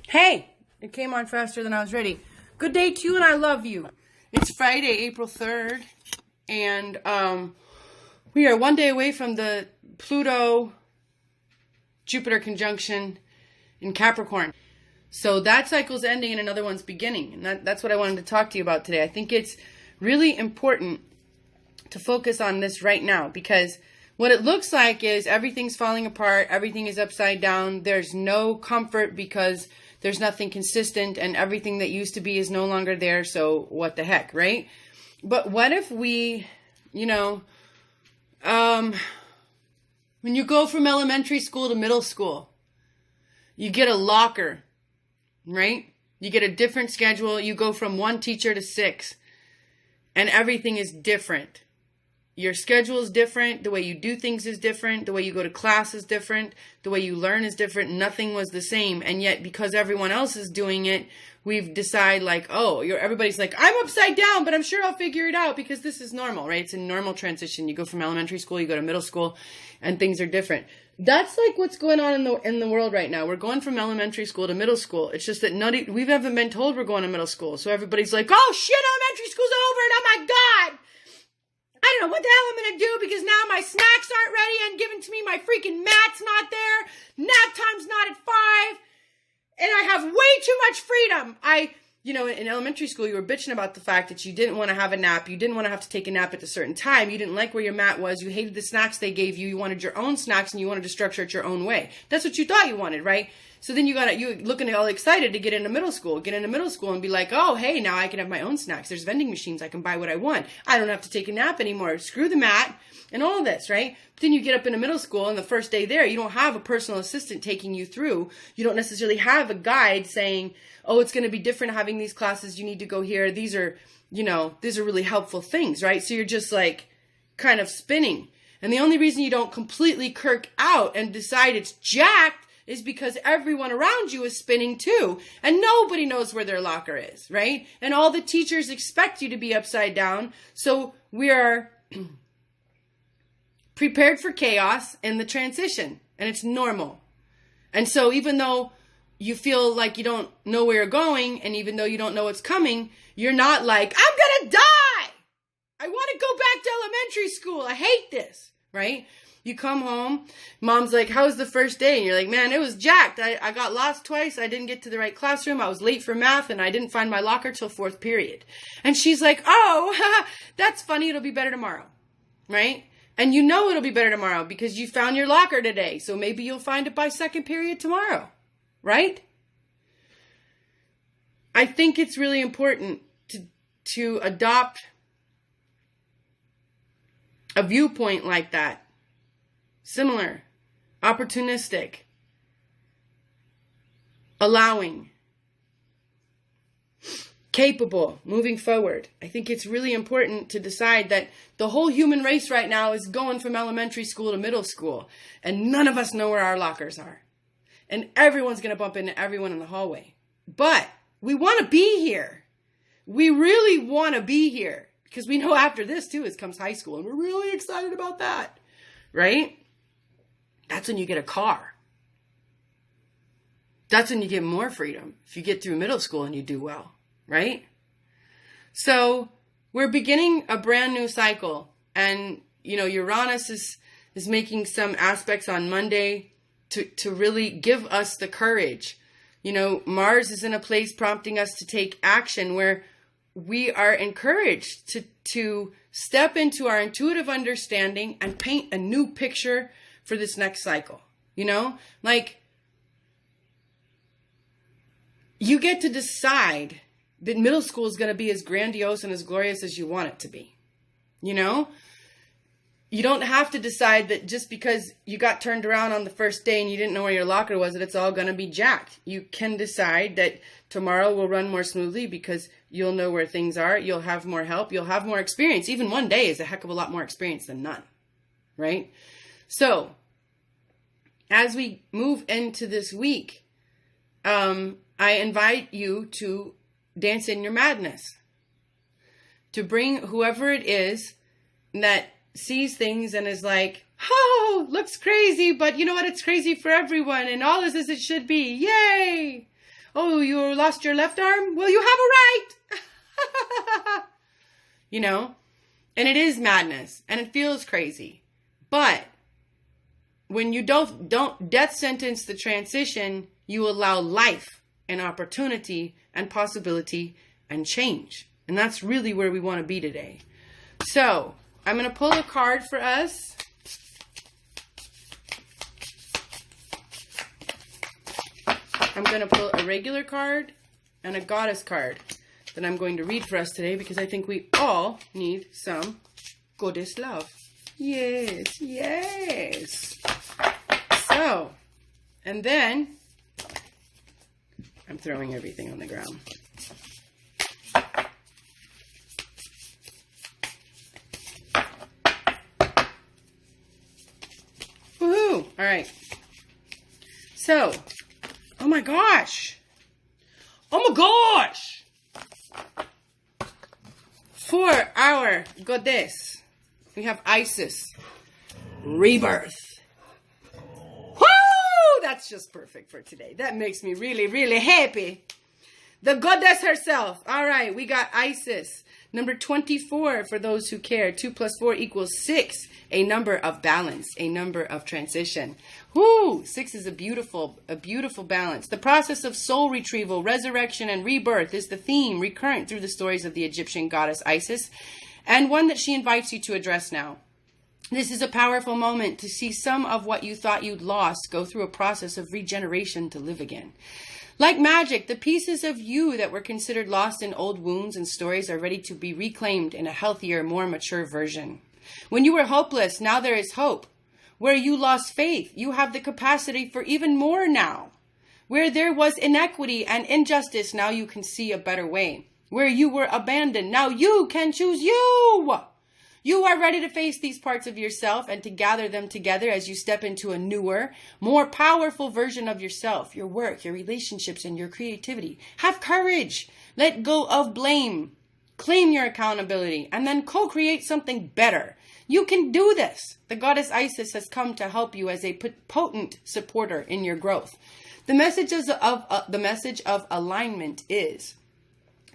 Hey, it came on faster than I was ready. Good day to you, and I love you. It's Friday, April 3rd, and we are one day away from the Pluto-Jupiter conjunction in Capricorn. So that cycle's ending and another one's beginning, and that's what I wanted to talk to you about today. I think it's really important to focus on this right now, because what it looks like is everything's falling apart, everything is upside down, there's no comfort because there's nothing consistent, and everything that used to be is no longer there, so what the heck, right? But what if we, when you go from elementary school to middle school, you get a locker, right? You get a different schedule, you go from one teacher to 6, and everything is different. Your schedule is different, the way you do things is different, the way you go to class is different, the way you learn is different, nothing was the same. And yet, because everyone else is doing it, we've decided like, oh, everybody's like, I'm upside down, but I'm sure I'll figure it out because this is normal, right? It's a normal transition. You go from elementary school, you go to middle school, and things are different. That's like what's going on in the world right now. We're going from elementary school to middle school. It's just that we haven't been told we're going to middle school. So everybody's like, oh shit, elementary school's over, and oh my God, I don't know what the hell I'm going to do because now my snacks aren't ready and given to me. My freaking mat's not there. Nap time's not at 5. And I have way too much freedom. In elementary school, you were bitching about the fact that you didn't want to have a nap. You didn't want to have to take a nap at a certain time. You didn't like where your mat was. You hated the snacks they gave you. You wanted your own snacks and you wanted to structure it your own way. That's what you thought you wanted, right? So then you looking all excited to get into middle school and be like, oh, hey, now I can have my own snacks. There's vending machines. I can buy what I want. I don't have to take a nap anymore. Screw the mat and all this, right? But then you get up into middle school and the first day there, you don't have a personal assistant taking you through. You don't necessarily have a guide saying, oh, it's going to be different having these classes. You need to go here. These are really helpful things, right? So you're just like kind of spinning. And the only reason you don't completely kirk out and decide it's jacked is because everyone around you is spinning too. And nobody knows where their locker is, right? And all the teachers expect you to be upside down. So we are prepared for chaos in the transition. And it's normal. And so even though you feel like you don't know where you're going, and even though you don't know what's coming, you're not like, I'm gonna die! I want to go back to elementary school. I hate this, right? You come home, mom's like, how was the first day? And you're like, man, it was jacked. I got lost twice. I didn't get to the right classroom. I was late for math and I didn't find my locker till 4th period. And she's like, oh, that's funny. It'll be better tomorrow, right? And you know it'll be better tomorrow because you found your locker today. So maybe you'll find it by 2nd period tomorrow, right? I think it's really important to adopt a viewpoint like that. Similar, opportunistic, allowing, capable, moving forward. I think it's really important to decide that the whole human race right now is going from elementary school to middle school, and none of us know where our lockers are. And everyone's going to bump into everyone in the hallway. But we want to be here. We really want to be here because we know after this too comes high school, and we're really excited about that, right? That's when you get a car. That's when you get more freedom. If you get through middle school and you do well, right? So we're beginning a brand new cycle. And, Uranus is making some aspects on Monday to really give us the courage. Mars is in a place prompting us to take action where we are encouraged to step into our intuitive understanding and paint a new picture for this next cycle. Like you get to decide that middle school is going to be as grandiose and as glorious as you want it to be. You don't have to decide that just because you got turned around on the first day and you didn't know where your locker was, that it's all going to be jacked. You can decide that tomorrow will run more smoothly because you'll know where things are. You'll have more help. You'll have more experience. Even one day is a heck of a lot more experience than none, right? So as we move into this week, I invite you to dance in your madness, to bring whoever it is that sees things and is like, oh, looks crazy, but you know what? It's crazy for everyone, and all is as it should be. Yay! Oh, you lost your left arm? Well, you have a right. You know? And it is madness. And it feels crazy. But when you don't death sentence the transition, you allow life and opportunity and possibility and change. And that's really where we want to be today. So, I'm going to pull a card for us. I'm going to pull a regular card and a goddess card that I'm going to read for us today because I think we all need some goddess love. Yes, yes. So, and then I'm throwing everything on the ground. Woohoo! All right. So, oh my gosh. Oh my gosh. For our goddess, we have Isis. Rebirth. Woo! That's just perfect for today. That makes me really, really happy. The goddess herself. All right, we got Isis. Number 24 for those who care. 2 + 4 = 6. A number of balance, a number of transition. Whoo! 6 is a beautiful balance. The process of soul retrieval, resurrection, and rebirth is the theme recurrent through the stories of the Egyptian goddess Isis, and one that she invites you to address now. This is a powerful moment to see some of what you thought you'd lost go through a process of regeneration to live again. Like magic, the pieces of you that were considered lost in old wounds and stories are ready to be reclaimed in a healthier, more mature version. When you were hopeless, now there is hope. Where you lost faith, you have the capacity for even more now. Where there was inequity and injustice, now you can see a better way. Where you were abandoned, now you can choose you. You are ready to face these parts of yourself and to gather them together as you step into a newer, more powerful version of yourself, your work, your relationships, and your creativity. Have courage. Let go of blame. Claim your accountability and then co-create something better. You can do this. The goddess Isis has come to help you as a potent supporter in your growth. The message of alignment is: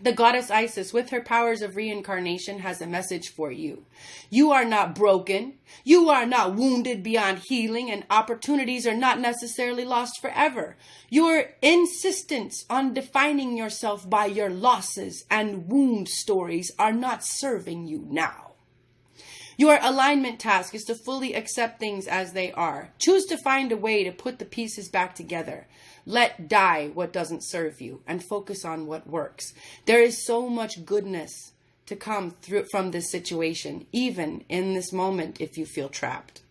the goddess Isis, with her powers of reincarnation, has a message for you. You are not broken. You are not wounded beyond healing, and opportunities are not necessarily lost forever. Your insistence on defining yourself by your losses and wound stories are not serving you now. Your alignment task is to fully accept things as they are. Choose to find a way to put the pieces back together. Let die what doesn't serve you and focus on what works. There is so much goodness to come through from this situation, even in this moment if you feel trapped.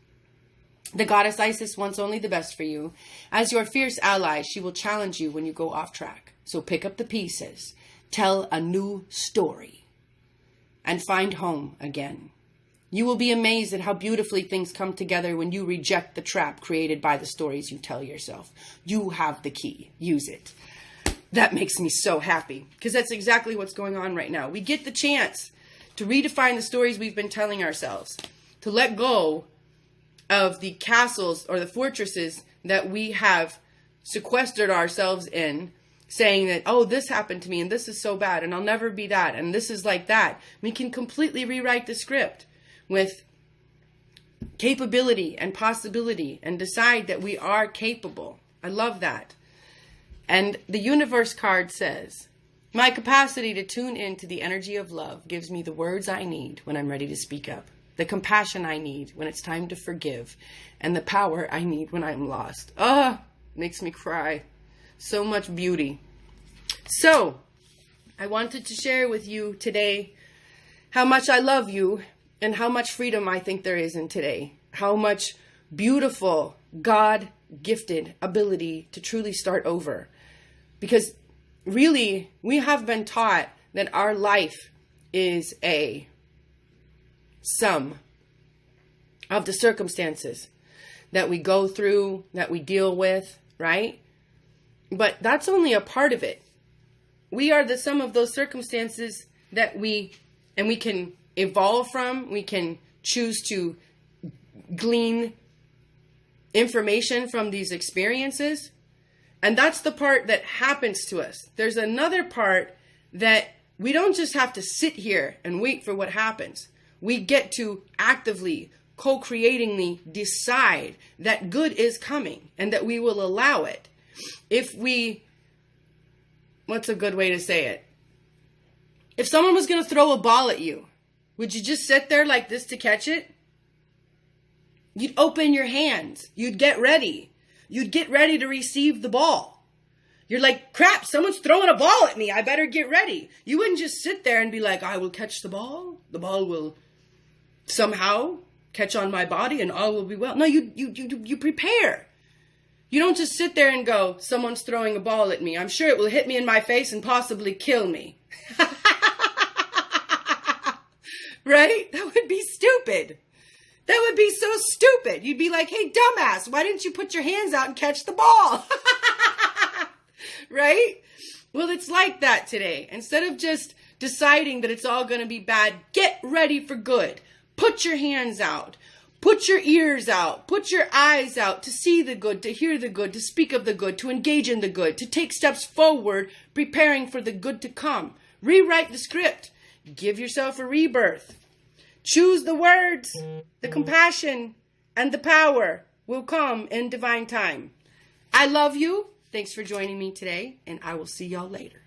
The goddess Isis wants only the best for you. As your fierce ally, she will challenge you when you go off track. So pick up the pieces, tell a new story, and find home again. You will be amazed at how beautifully things come together when you reject the trap created by the stories you tell yourself. You have the key. Use it. That makes me so happy because that's exactly what's going on right now. We get the chance to redefine the stories we've been telling ourselves, to let go of the castles or the fortresses that we have sequestered ourselves in, saying that, oh, this happened to me and this is so bad and I'll never be that and this is like that. We can completely rewrite the script with capability and possibility and decide that we are capable. I love that. And the universe card says, my capacity to tune into the energy of love gives me the words I need when I'm ready to speak up, the compassion I need when it's time to forgive, and the power I need when I'm lost. Makes me cry. So much beauty. So, I wanted to share with you today how much I love you and how much freedom I think there is in today. How much beautiful, God-gifted ability to truly start over. Because really, we have been taught that our life is a sum of the circumstances that we go through, that we deal with, right? But that's only a part of it. We are the sum of those circumstances that we can evolve from. We can choose to glean information from these experiences. And that's the part that happens to us. There's another part that we don't just have to sit here and wait for what happens. We get to actively, co-creatingly decide that good is coming and that we will allow it. What's a good way to say it? If someone was going to throw a ball at you, would you just sit there like this to catch it? You'd open your hands. You'd get ready. You'd get ready to receive the ball. You're like, crap, someone's throwing a ball at me. I better get ready. You wouldn't just sit there and be like, I will catch the ball. The ball will somehow catch on my body and all will be well. No, you prepare. You don't just sit there and go, someone's throwing a ball at me. I'm sure it will hit me in my face and possibly kill me. Right? That would be stupid. That would be so stupid. You'd be like, hey, dumbass, why didn't you put your hands out and catch the ball? Right? Well, it's like that today. Instead of just deciding that it's all going to be bad, get ready for good. Put your hands out. Put your ears out. Put your eyes out to see the good, to hear the good, to speak of the good, to engage in the good, to take steps forward, preparing for the good to come. Rewrite the script. Give yourself a rebirth. Choose the words. The compassion and the power will come in divine time. I love you. Thanks for joining me today, and I will see y'all later.